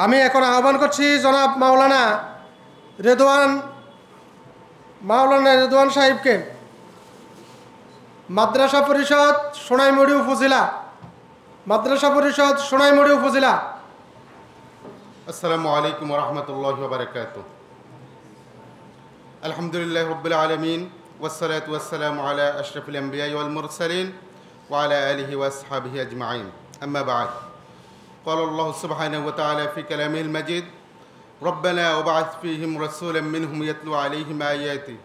আমি এখন আহ্বান করছি জনাব মাওলানা রেদওয়ান সাহেবকে, মাদ্রাসা পরিষদ সোনাইমুড়ি উপজেলা। আসসালামু আলাইকুম ওয়া রাহমাতুল্লাহি ওয়া বারাকাতুহু। আলহামদুলিল্লাহি রাব্বিল আলামিন ওয়াসসালাতু ওয়াসসালামু আলা আশরাফিল আমবিয়া ওয়াল মুরসালিন ওয়া আলা আলিহি ওয়া আসহাবিহি আজমাইন। আম্মা বা'দ। قال الله سبحانه وتعالى في كلامه المجيد: ربنا وبعث فيهم رسولا منهم يتلو عليهم آياتك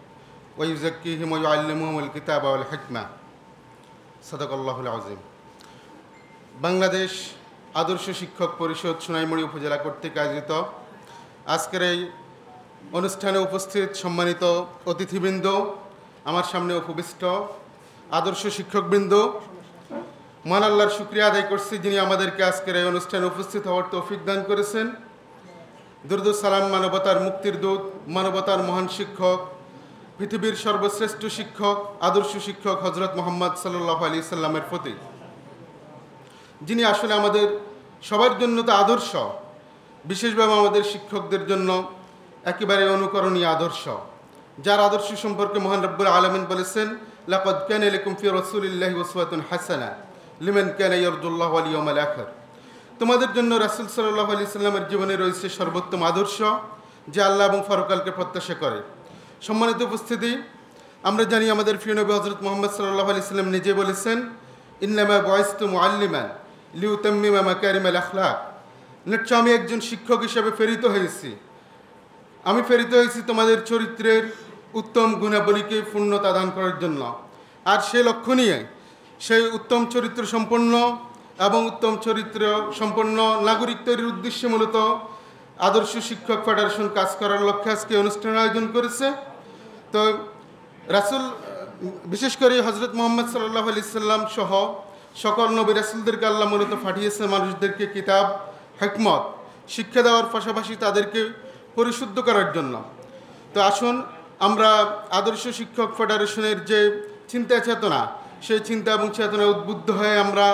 ويزكيهم ويعلمهم الكتاب والحكمة। صدق الله العظيم। বাংলাদেশ আদর্শ শিক্ষক পরিষদ সোনাইমুড়ি উপজেলা কর্তৃক আয়োজিত আজকের এই অনুষ্ঠানে উপস্থিত সম্মানিত অতিথিবৃন্দ, আমার সামনে উপবিষ্ট আদর্শ শিক্ষকবৃন্দ, মহান আল্লাহর শুকরিয়া আদায় করছি যিনি আমাদেরকে আজকের এই অনুষ্ঠানে উপস্থিত হওয়ার তৌফিক দান করেছেন। দুরুদ সালাম মানবতার মুক্তির দূত, মানবতার মহান শিক্ষক, পৃথিবীর সর্বশ্রেষ্ঠ শিক্ষক, আদর্শ শিক্ষক হজরত মুহাম্মদ সাল্লাল্লাহু আলাইহি সাল্লামের প্রতি, যিনি আসলে আমাদের সবার জন্য তো আদর্শ, বিশেষভাবে আমাদের শিক্ষকদের জন্য একেবারে অনুকরণীয় আদর্শ, যার আদর্শ সম্পর্কে মহান রব্বুল আলামিন বলেছেন, লাকাদ কানা লাকুম ফি রাসূলিল্লাহি উসওয়াতুন হাসানা লিমান কানা ইয়ারজুল্লাহ ওয়াল ইয়াউমাল আখির। তোমাদের জন্য রাসূল সাল্লাল্লাহু আলাইহি সাল্লামের জীবনে রয়েছে সর্বোত্তম আদর্শ, যা আল্লাহ এবং পরকালকে প্রত্যাশা করে। সম্মানিত উপস্থিতি, আমরা জানি আমাদের প্রিয় নবী হযরত মুহাম্মদ সাল্লাল্লাহু আলাইহি সাল্লাম নিজে বলেছেন, ইন্নামা বুইসতু মুআল্লিমান লিউতাম্মিমা মাকারিমাল আখলাক। নিশ্চয় আমি একজন শিক্ষক হিসেবে প্রেরিত হয়েছি। আমি প্রেরিত হয়েছি তোমাদের চরিত্রের উত্তম গুণাবলীকে পূর্ণতা দান করার জন্য। আর সে লক্ষ্য নিয়ে, সেই উত্তম চরিত্র সম্পন্ন এবং উত্তম চরিত্র সম্পন্ন নাগরিক তৈরির উদ্দেশ্যে মূলত আদর্শ শিক্ষক ফেডারেশন কাজ করার লক্ষ্যে আজকে অনুষ্ঠান আয়োজন করেছে। তো রাসূল, বিশেষ করে হজরত মুহাম্মদ সাল্লাল্লাহু আলাইহি সাল্লাম সহ সকল নবী রাসূলদেরকে আল্লাহ মূলত পাঠিয়েছে মানুষদেরকে কিতাব, হিকমত শিক্ষা দেওয়ার পাশাপাশি তাদেরকে পরিশুদ্ধ করার জন্য। তো আসুন আমরা আদর্শ শিক্ষক ফেডারেশনের যে চিন্তা চেতনা, সেই চিন্তা এবং চেতনায় উদ্বুদ্ধ হয়ে আমরা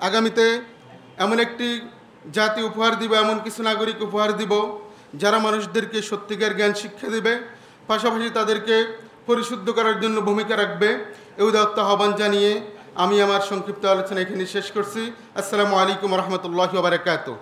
আগামীতে এমন একটি জাতি উপহার দিব, এমন কিছু নাগরিক উপহার দিব যারা মানুষদেরকে সত্যিকার জ্ঞান শিক্ষা দেবে, পাশাপাশি তাদেরকে পরিশুদ্ধ করার জন্য ভূমিকা রাখবে। এই উদাত্ত আহ্বান জানিয়ে আমি আমার সংক্ষিপ্ত আলোচনা এখানে শেষ করছি। আসসালামু আলাইকুম ওয়া রাহমাতুল্লাহি ওয়া বারাকাতুহু।